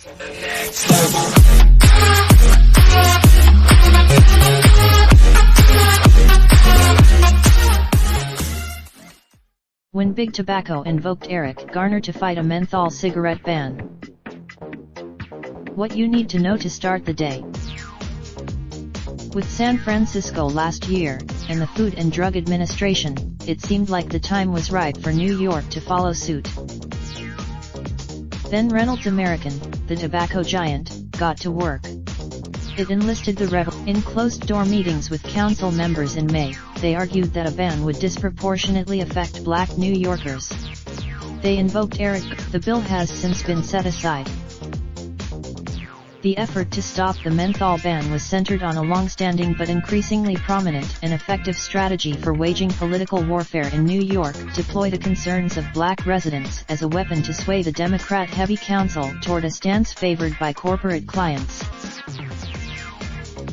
When Big Tobacco invoked Garner to fight a menthol cigarette ban. What you need to know to start the day. With San Francisco last year, and the Food and Drug Administration, it seemed like the time was right for New York to follow suit. Then Reynolds American, the tobacco giant, got to work. It enlisted the rebel. In closed-door meetings with council members in May, they argued that a ban would disproportionately affect black New Yorkers. They invoked The bill has since been set aside. The effort to stop the menthol ban was centered on a long-standing but increasingly prominent and effective strategy for waging political warfare in New York: deploy the concerns of black residents as a weapon to sway the Democrat-heavy council toward a stance favored by corporate clients.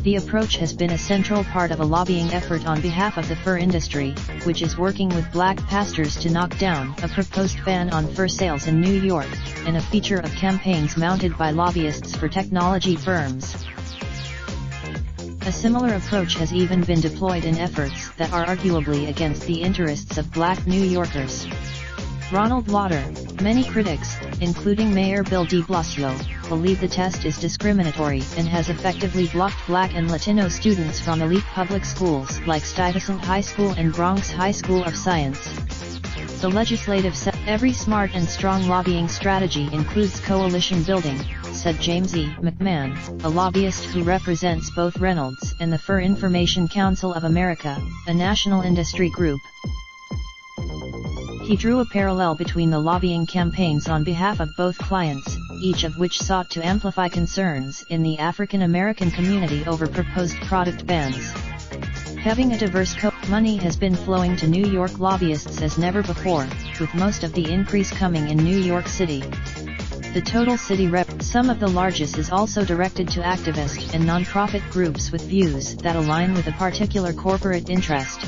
The approach has been a central part of a lobbying effort on behalf of the fur industry, which is working with black pastors to knock down a proposed ban on fur sales in New York, and a feature of campaigns mounted by lobbyists for technology firms. A similar approach has even been deployed in efforts that are arguably against the interests of black New Yorkers. Ronald Lauder. Many critics, including Mayor Bill de Blasio, believe the test is discriminatory and has effectively blocked black and Latino students from elite public schools like Stuyvesant High School and Bronx High School of Science. The legislative every smart and strong lobbying strategy includes coalition building, said James E. McMahon, a lobbyist who represents both Reynolds and the Fur Information Council of America, a national industry group. He drew a parallel between the lobbying campaigns on behalf of both clients, each of which sought to amplify concerns in the African American community over proposed product bans. Having a diverse money has been flowing to New York lobbyists as never before, with most of the increase coming in New York City. The total city some of the largest is also directed to activist and nonprofit groups with views that align with a particular corporate interest.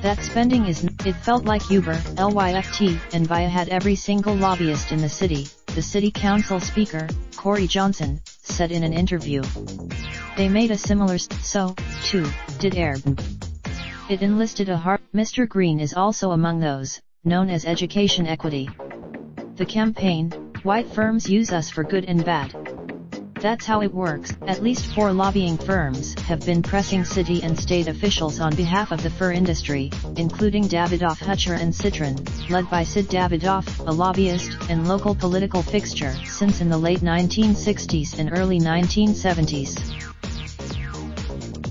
That spending it felt like Uber, Lyft, and Via had every single lobbyist in the city, the city council speaker, Corey Johnson, said in an interview. They made a similar so, too, did Airbnb. It enlisted a hard. Mr. Green is also among those, known as education equity. The campaign, white firms use us for good and bad. That's how it works. At least 4 lobbying firms have been pressing city and state officials on behalf of the fur industry, including Davidoff Hutcher and Citron, led by Sid Davidoff, a lobbyist and local political fixture since in the late 1960s and early 1970s.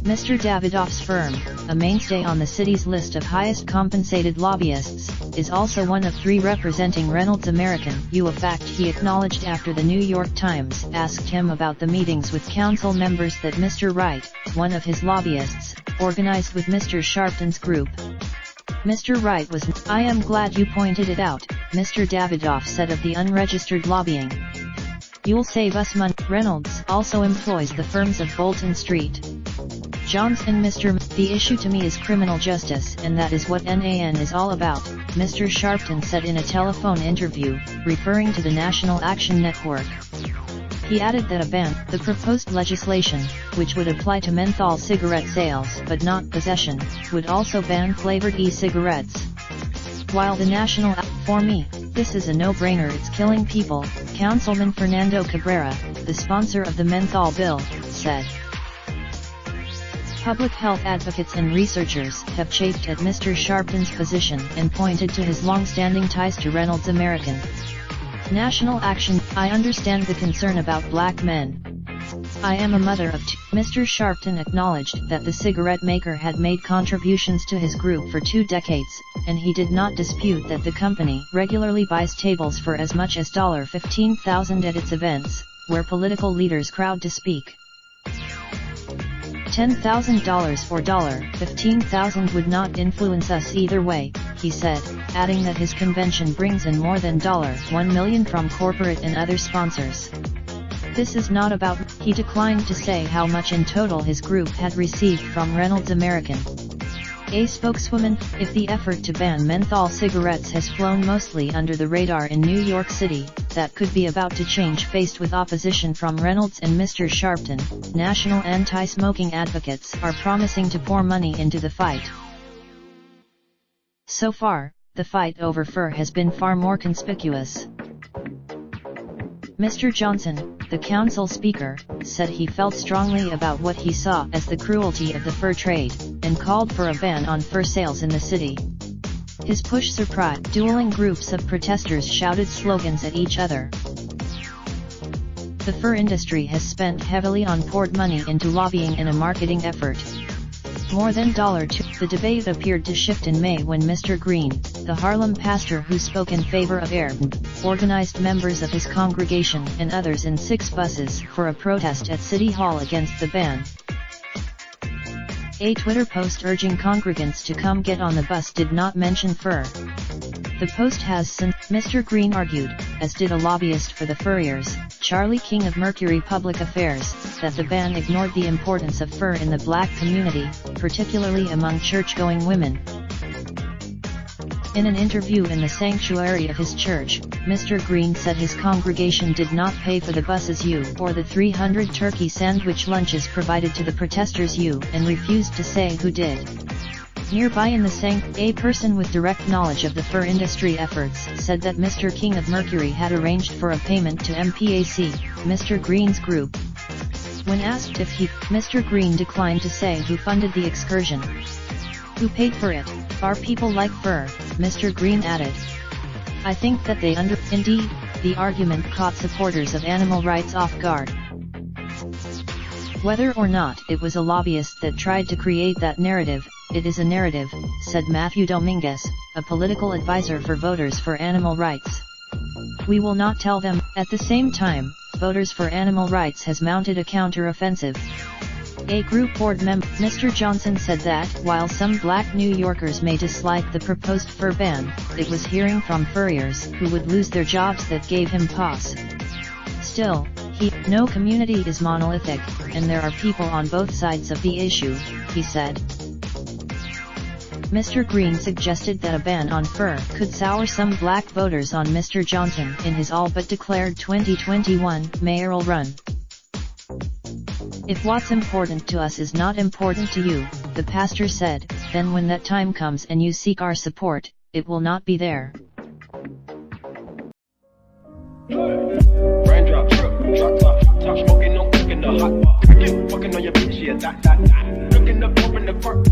Mr. Davidoff's firm, a mainstay on the city's list of highest compensated lobbyists, is also one of 3 representing Reynolds American, a fact he acknowledged after the New York Times asked him about the meetings with council members that Mr. Wright, one of his lobbyists, organized with Mr. Sharpton's group. Mr. Wright was, "I am glad you pointed it out," Mr. Davidoff said of the unregistered lobbying. "You'll save us money." Reynolds also employs the firms of Bolton Street, Johns and Mr. The issue to me is criminal justice, and that is what NAN is all about, Mr. Sharpton said in a telephone interview, referring to the National Action Network. He added that a ban, the proposed legislation, which would apply to menthol cigarette sales but not possession, would also ban flavored e-cigarettes. While the national, for me, this is a no-brainer. It's killing people, Councilman Fernando Cabrera, the sponsor of the menthol bill, said. Public health advocates and researchers have chafed at Mr. Sharpton's position and pointed to his long-standing ties to Reynolds American. National Action. I understand the concern about black men. I am a mother of 2. Mr. Sharpton acknowledged that the cigarette maker had made contributions to his group for 2 decades, and he did not dispute that the company regularly buys tables for as much as $15,000 at its events, where political leaders crowd to speak. $10,000 or $15,000 would not influence us either way, he said, adding that his convention brings in more than $1 million from corporate and other sponsors. This is not about. He declined to say how much in total his group had received from Reynolds American. A spokeswoman, if the effort to ban menthol cigarettes has flown mostly under the radar in New York City, that could be about to change faced with opposition from Reynolds and Mr. Sharpton. National anti-smoking advocates are promising to pour money into the fight. So far, the fight over fur has been far more conspicuous. Mr. Johnson, the council speaker, said he felt strongly about what he saw as the cruelty of the fur trade, and called for a ban on fur sales in the city. His push surprised. Dueling groups of protesters shouted slogans at each other. The fur industry has spent heavily on poured money into lobbying in a marketing effort. More than $2. The debate appeared to shift in May when Mr. Green, the Harlem pastor who spoke in favor of Airbnb, organized members of his congregation and others in 6 buses for a protest at City Hall against the ban. A Twitter post urging congregants to come get on the bus did not mention fur. The post has since, Mr. Green argued, as did a lobbyist for the furriers, Charlie King of Mercury Public Affairs, that the ban ignored the importance of fur in the black community, particularly among church-going women. In an interview in the sanctuary of his church, Mr. Green said his congregation did not pay for the bus's or the 300 turkey sandwich lunches provided to the protesters and refused to say who did. Nearby in the a person with direct knowledge of the fur industry efforts said that Mr. King of Mercury had arranged for a payment to MPAC, Mr. Green's group. When asked if Mr. Green declined to say who funded the excursion. Who paid for it? Our people like fur, Mr. Green added. I think that they Indeed, the argument caught supporters of animal rights off guard. Whether or not it was a lobbyist that tried to create that narrative, it is a narrative, said Matthew Dominguez, a political advisor for Voters for Animal Rights. We will not tell them. At the same time, Voters for Animal Rights has mounted a counter-offensive. A group board member, Mr. Johnson, said that while some black New Yorkers may dislike the proposed fur ban, it was hearing from furriers who would lose their jobs that gave him pause. Still, no community is monolithic, and there are people on both sides of the issue, he said. Mr. Green suggested that a ban on fur could sour some black voters on Mr. Johnson in his all-but-declared 2021 mayoral run. If what's important to us is not important to you, the pastor said, then when that time comes and you seek our support, it will not be there. Raindrop, drop top smoking, no cooking the hot pot. Fucking on your bitch, yeah, that. Looking up, open the park,